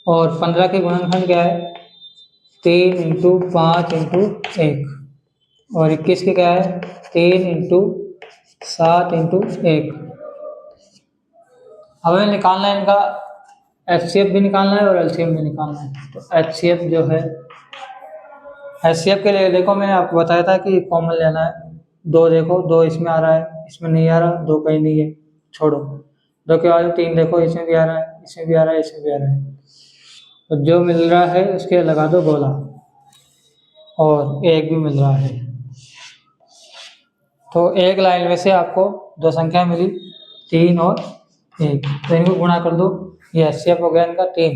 S1: और 15 के गुणनखंड क्या है? 3 इंटू 5 इंटू 1। और 21 के क्या है? 3 इंटू 7 इंटू 1। हमें निकालना है इनका HCF भी निकालना है और एलसीएम भी निकालना है। तो HCF जो है, HCF के लिए देखो मैंने आपको बताया था कि कॉमन लेना है। 2 देखो, 2 इसमें आ रहा है, इसमें नहीं आ रहा, 2 कहीं नहीं है, छोड़ो। 2 के बाद 3 देखो, इसमें भी आ रहा है, इसमें भी आ रहा है, इसमें भी आ रहा है। तो जो मिल रहा है उसके लगा दो गोला, और 1 भी मिल रहा है। तो एक लाइन में से आपको 2 संख्या मिली, 3 और 1। तो इनको गुणा कर दो, ये HCF हो गया इनका 3।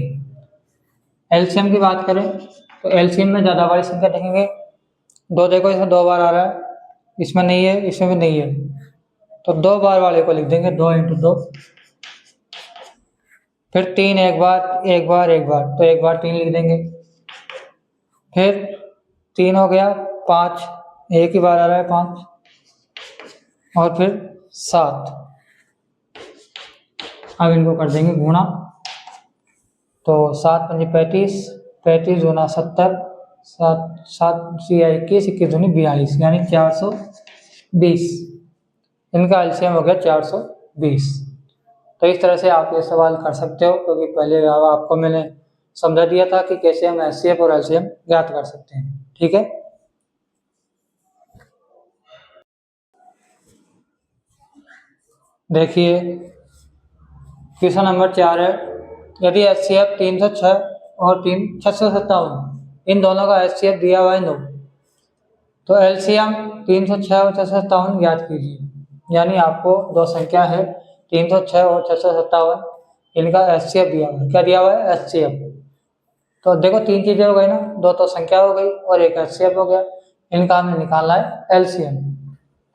S1: एलसीएम की बात करें तो एलसीएम में ज़्यादा वाली संख्या देखेंगे। 2 देखो, इसमें 2 बार आ रहा है, इसमें नहीं है, इसमें भी नहीं है। तो 2 बार वाले को लिख देंगे 2 इंटू 2। फिर 3 एक बार, एक बार, एक बार, तो एक बार 3 लिख देंगे। फिर 3 हो गया, 5 एक ही बार आ रहा है 5, और फिर 7। अब इनको कर देंगे गुणा। तो 7 पंजे 35, 35 दूना 70, 7 7 सिया 21, 21 दूनी 42, यानी 420। इनका एलसीएम हो गया 420। तो इस तरह से आप ये सवाल कर सकते हो, क्योंकि पहले आपको मैंने समझा दिया था कि कैसे हम HCF और एलसीएम ज्ञात कर सकते हैं। ठीक है, देखिए क्वेश्चन नंबर 4 है। यदि HCF 306 और 657 इन दोनों का HCF दिया हुआ है 9, तो एलसीएम 306 और 657 ज्ञात कीजिए। यानी आपको 2 संख्या है 306 और 657, इनका HCF दिया हुआ है। क्या दिया हुआ है? HCF। तो देखो 3 चीजें हो गई ना, 2 तो संख्या हो गई और एक HCF हो गया। इनका हमें निकालना है एलसीएम।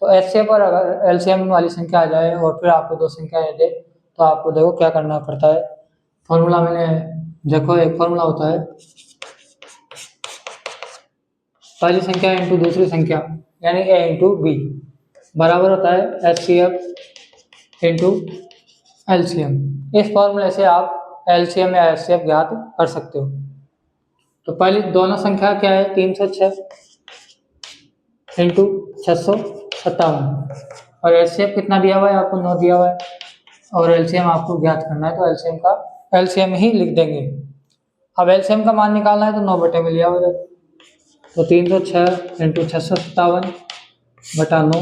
S1: तो HCF और अगर एलसीएम वाली संख्या आ जाए और फिर आपको 2 संख्या दे, तो आपको देखो क्या करना पड़ता है। फॉर्मूला मैंने देखो, एक फॉर्मूला होता है पहली संख्या इंटू दूसरी संख्या, यानी A इंटू बी बराबर होता है HCF इंटू एलसीएम। इस फॉर्मूले से आप एलसीएम या HCF ज्ञात कर सकते हो। तो पहली दोनों संख्या क्या है? 306 इंटू 657, और HCF कितना दिया हुआ है आपको? 9 दिया हुआ है, और एलसीएम आपको ज्ञात करना है, तो एलसीएम का एलसीएम ही लिख देंगे। अब एलसीएम का मान निकालना है तो 9 बटे में लिया हो जाए। तो 306 इंटू 657 बटा 9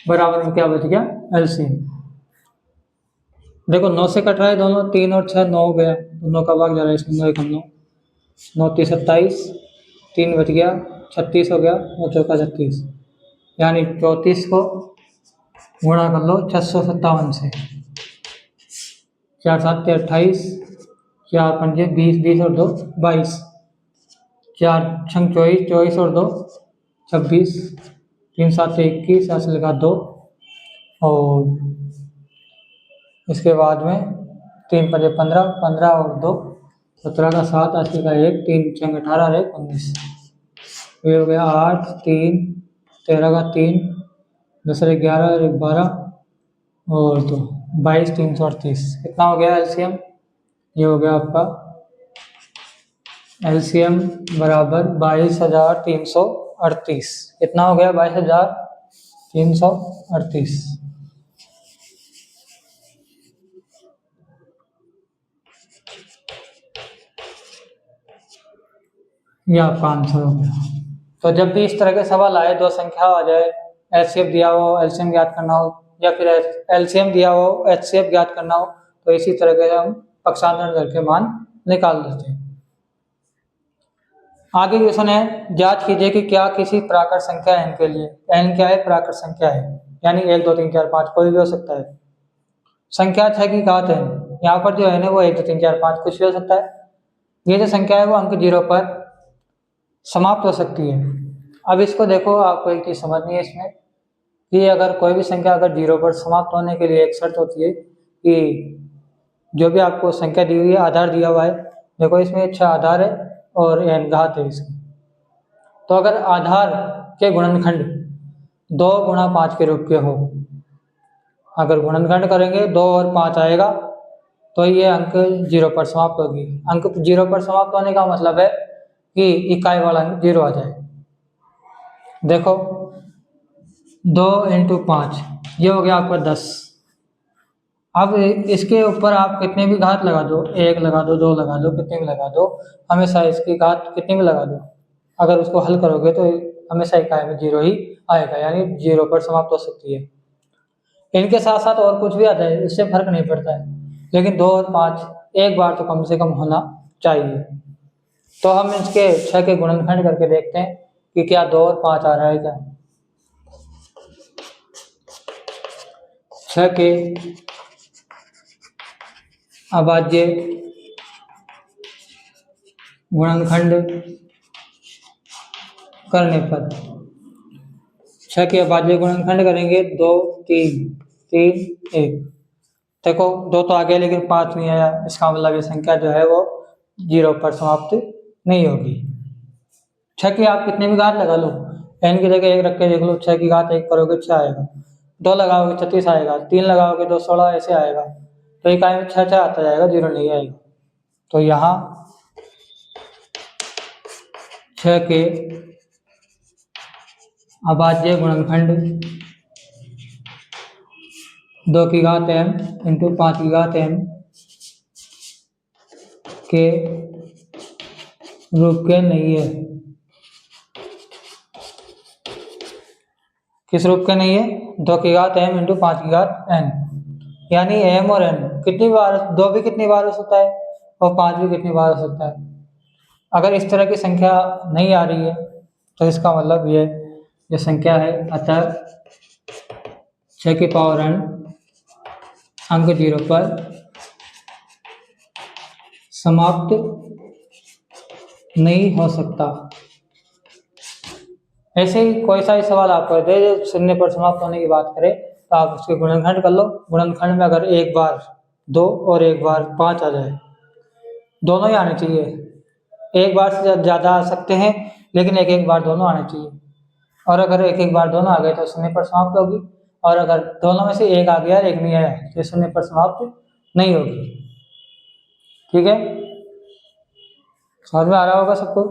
S1: बराबर में क्या बच गया एलसीएम। देखो 9 से कट रहा है दोनों, 3 और 6 9 हो गया, तो 9 का भाग जा रहा है इसमें, 9 एकम 9, 9 3 27, 3 बच गया 36 हो गया और चौका 36, यानी 34 को गुणा कर लो 657 से, 4 7 28, 4 पंजे 20, 20 और 2 22, 4 छंग 24, 24 और 2 26, 3 7 21, यहाँ से लगा 2, और इसके बाद में 3 पंजे 15, 15 और 2 17 का 7, 80 का 1, 3 छंग 18 और 1 19, ये हो गया 8 3, 13 का 3, दूसरे 11 और 1 12 और 2 22, 338, कितना हो गया एलसीएम? ये हो गया आपका एलसीएम बराबर 22,338। कितना हो गया? 22,338। ये आपका आंसर हो गया। तो जब भी इस तरह के सवाल आए, दो संख्या आ जाए, एचसीएफ दिया हो, एलसीएम ज्ञात करना हो, या फिर एलसीएम दिया हो, एचसीएफ ज्ञात करना हो, तो इसी तरह के हम पक्षांतरण करके मान निकाल देते हैं। आगे क्वेश्चन है, जांच कीजिए कि क्या किसी प्राकृत संख्या n के लिए, n क्या है? प्राकृत संख्या है, यानी 1 2 3 4 5 कोई भी हो सकता है। संख्या 6 की घात n, यहाँ पर जो है वो 1 2 3 4 5 कुछ भी हो सकता है। ये जो संख्या है वो अंक 0 पर समाप्त हो सकती है। अब इसको देखो, आपको एक चीज समझनी है इसमें कि अगर कोई भी संख्या अगर 0 पर समाप्त होने के लिए एक शर्त होती है कि जो भी आपको संख्या दी हुई है, आधार दिया हुआ है, देखो इसमें 6 आधार है और n घात है इसकी, तो अगर आधार के गुणनखंड 2 गुणा 5 के रूप के हो, अगर गुणनखंड करेंगे 2 और 5 आएगा तो ये अंक 0 पर समाप्त होगी। अंक 0 पर समाप्त होने का मतलब है कि इकाई वाला अंक 0 आ जाए। देखो 2 × 5 ये हो गया आपका 10। अब इसके ऊपर आप कितने भी घात लगा दो, 1 लगा दो, 2 लगा दो, कितने भी लगा दो, हमेशा इसकी घात कितनी भी लगा दो, अगर उसको हल करोगे तो हमेशा इकाई में 0 ही आएगा, यानी 0 पर समाप्त हो सकती है। इनके साथ साथ और कुछ भी आ जाए इससे फर्क नहीं पड़ता है, लेकिन 2 और 5 एक बार तो कम से कम होना चाहिए। तो हम इसके 6 के गुणनखंड करके देखते हैं कि क्या 2 और 5 आ रहा है क्या। 6 के अभाज्य गुणनखंड करने पर, 6 के अभाज्य गुणनखंड करेंगे 2 3 3 1, देखो 2 तो आ गया लेकिन 5 नहीं आया, इसका मतलब ये संख्या जो है वो 0 पर समाप्त नहीं होगी। 6 की आप कितने भी घात लगा लो, n की जगह 1 रख के देख लो, 6 की घात 1 करोगे 6 आएगा, 2 लगाओगे 36 आएगा, 3 लगाओगे 2 16 ऐसे आएगा, तो इकाई में 6 आता जाएगा, 0 नहीं आएगा। तो यहाँ 6 के अभाज्य गुणनखंड 2 की घात m × 5 की घात m के रूप के नहीं है। किस रूप के नहीं है? 2 की घात m × 5 की घात n, यानी m और n कितनी बार, 2 भी कितनी बार हो सकता है और 5 भी कितनी बार हो सकता है। अगर इस तरह की संख्या नहीं आ रही है तो इसका मतलब ये संख्या है, अतः 6 की पावर n अंक 0 पर समाप्त नहीं हो सकता। ऐसे ही कोई सा ही सवाल आपको दे, जो 0 पर समाप्त होने की बात करें तो आप उसके गुणनखंड कर लो। गुणनखंड में अगर एक बार 2 और एक बार 5 आ जाए, दोनों ही आने चाहिए, एक बार से ज़्यादा आ सकते हैं लेकिन एक एक बार दोनों आने चाहिए। और अगर एक एक बार दोनों आ गए तो 0 पर समाप्त होगी, और अगर दोनों में से एक आ गया एक नहीं आया तो 0 पर समाप्त नहीं होगी। ठीक है, समझ में आ रहा होगा सबको।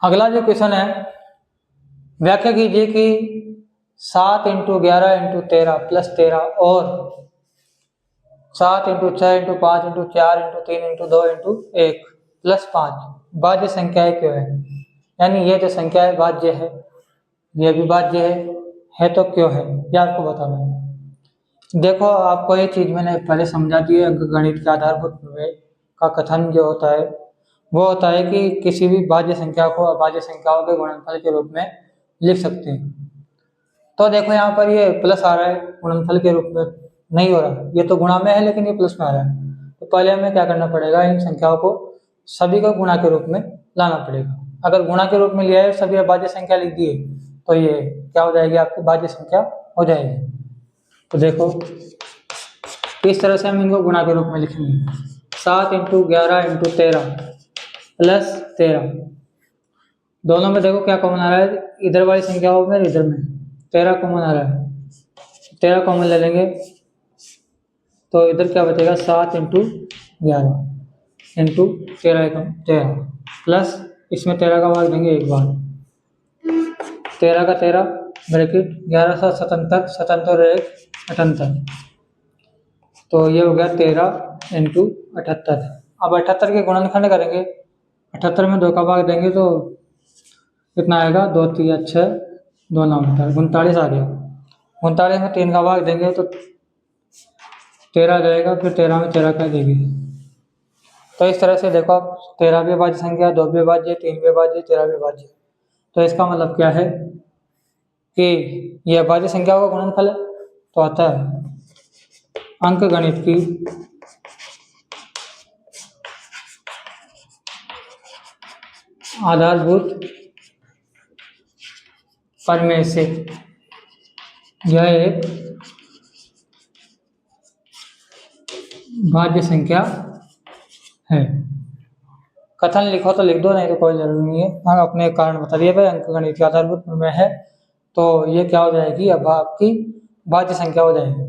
S1: अगला जो क्वेश्चन है, व्याख्या कीजिए कि 7 × 11 × 13 + 13 और 7 × 6 × 5 × 4 × 3 × 2 × 1 + 5 भाज्य संख्याएं क्यों है, यानी ये जो संख्या है भाज्य है, ये भी भाज्य है तो क्यों है, ये आपको बताना है। देखो आपको ये चीज़ मैंने पहले समझा दी है। अंकगणित के आधारभूत प्रमेय का कथन जो होता है वो होता है कि किसी भी भाज्य संख्या को अभाज्य संख्याओं के गुणनफल के रूप में लिख सकते हैं। तो देखो यहाँ पर ये प्लस आ रहा है, गुणनफल के रूप में नहीं हो रहा, ये तो गुणा में है लेकिन ये प्लस में आ रहा है। तो पहले हमें क्या करना पड़ेगा, इन संख्याओं को सभी को गुणा के रूप में लाना पड़ेगा। अगर गुणा के रूप में लिया है, सभी अभाज्य संख्या लिख दी है, तो ये क्या हो जाएगी, आपकी भाज्य संख्या हो जाएगी। तो देखो इस तरह से हम इनको गुणा के रूप में लिखेंगे। 7 × 11 × 13 प्लस 13, दोनों में देखो क्या कॉमन आ रहा है, इधर वाली संख्याओं में इधर में 13 कॉमन आ रहा है, 13 कॉमन ले लेंगे तो इधर क्या बचेगा, 7 × 11 × 13 प्लस इसमें 13 का भाग देंगे एक बार, 13 का 13 ब्रैकेट 11 7 77 77 और 1 78, तो ये हो गया 13 × 78। अब 78 के गुणनखंड करेंगे, 78 में 2 का भाग देंगे तो कितना आएगा, 2 3 6 2 9 39 आ गया। 39 में 3 का भाग देंगे तो 13 जाएगा, फिर 13 में 13 का देंगे। तो इस तरह से देखो आप 13 भी अभाज्य संख्या, 2 भी अभाज्य, 3 भी अभाज्य, 13 भी अभाज्य। तो इसका मतलब क्या है कि ये अभाज्य संख्याओं का गुणनफल है। तो आता है अंकगणित की आधारभूत प्रमेय से यह एक भाज्य संख्या है। कथन लिखो तो लिख दो, नहीं तो कोई जरूरी नहीं है। हाँ, अपने कारण बता दिए भाई, अंकगणित के आधारभूत प्रमेय है तो ये क्या हो जाएगी, अब आपकी भाज्य संख्या हो जाएगी।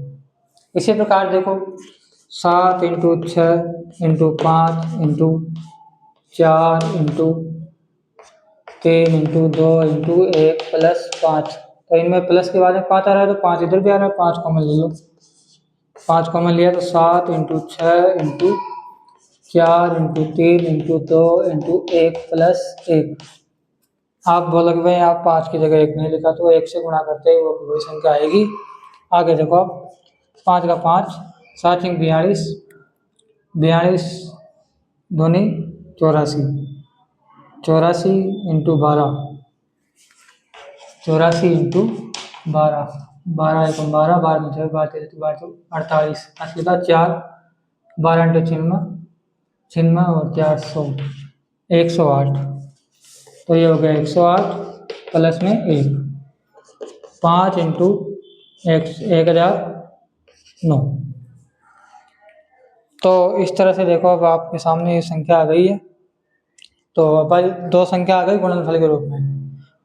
S1: इसी प्रकार देखो 7 × 6 × 5 × 4 × 3 × 2 × 1 प्लस 5, तो इनमें प्लस के बाद में 5 आ रहा है तो 5 इधर भी आ रहा है, 5 कॉमन ले लो। 5 कॉमन लिया तो 7 × 6 × 4 × 3 × 2 × 1 प्लस 1। आप बोलोगे भाई आप 5 की जगह 1 नहीं लिखा, तो 1 से गुणा करते ही वो कोई संख्या आएगी। आगे देखो आप 5 का 5, 7 × 42, 42 दूनी 84, 84 × 12, 84 × 12, 12 × 12, 12 में 6, 12 13 12 48, असली का 4, 12 × 6 96 और 400 108, तो ये हो गया 108 प्लस में 1, 5 × 1009। तो इस तरह से देखो अब आपके सामने ये संख्या आ गई है। तो अब 2 संख्या आ गई गुणनफल के रूप में,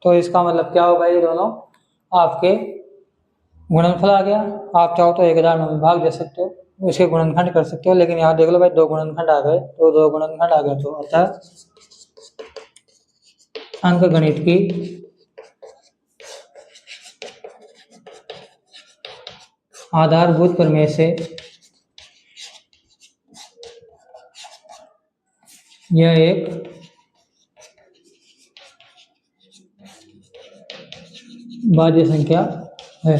S1: तो इसका मतलब क्या होगा, ये दोनों आपके गुणनफल आ गया। आप चाहो तो 1009 में भाग दे सकते हो, उसके गुणनखंड कर सकते हो, लेकिन यहाँ देख लो भाई 2 गुणनखंड आ गए, तो 2 गुणनखंड आ गए तो अर्थात अंकगणित की आधारभूत प्रमेय से यह एक भाज्य संख्या है।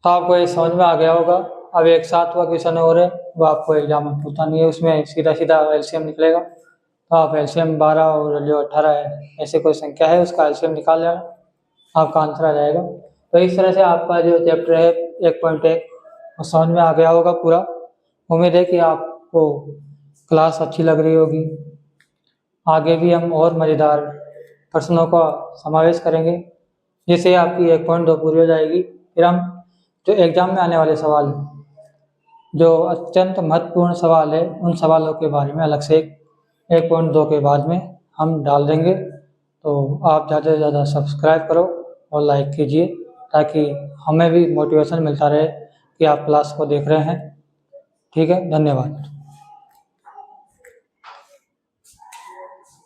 S1: तो आपको ये समझ में आ गया होगा। अब एक 7वां क्वेश्चन और है, वो आपको एग्जाम में पूछा नहीं है, उसमें सीधा सीधा एलसीएम निकलेगा। तो आप एलसीएम 12 और जो 18 है, ऐसे कोई संख्या है उसका एलसीएम निकाल लेना, आपका आंसर आ जाएगा। तो इस तरह से आपका जो चैप्टर है 1.1 वो समझ में आ गया होगा पूरा। उम्मीद है कि आपको क्लास अच्छी लग रही होगी। आगे भी हम और मज़ेदार प्रश्नों का समावेश करेंगे, जिससे आपकी 1.2 पूरी हो जाएगी। फिर हम जो एग्जाम में आने वाले सवाल, जो अत्यंत महत्वपूर्ण सवाल है, उन सवालों के बारे में अलग से 1.2 के बाद में हम डाल देंगे। तो आप ज़्यादा से ज़्यादा सब्सक्राइब करो और लाइक कीजिए, ताकि हमें भी मोटिवेशन मिलता रहे कि आप क्लास को देख रहे हैं। ठीक है, धन्यवाद।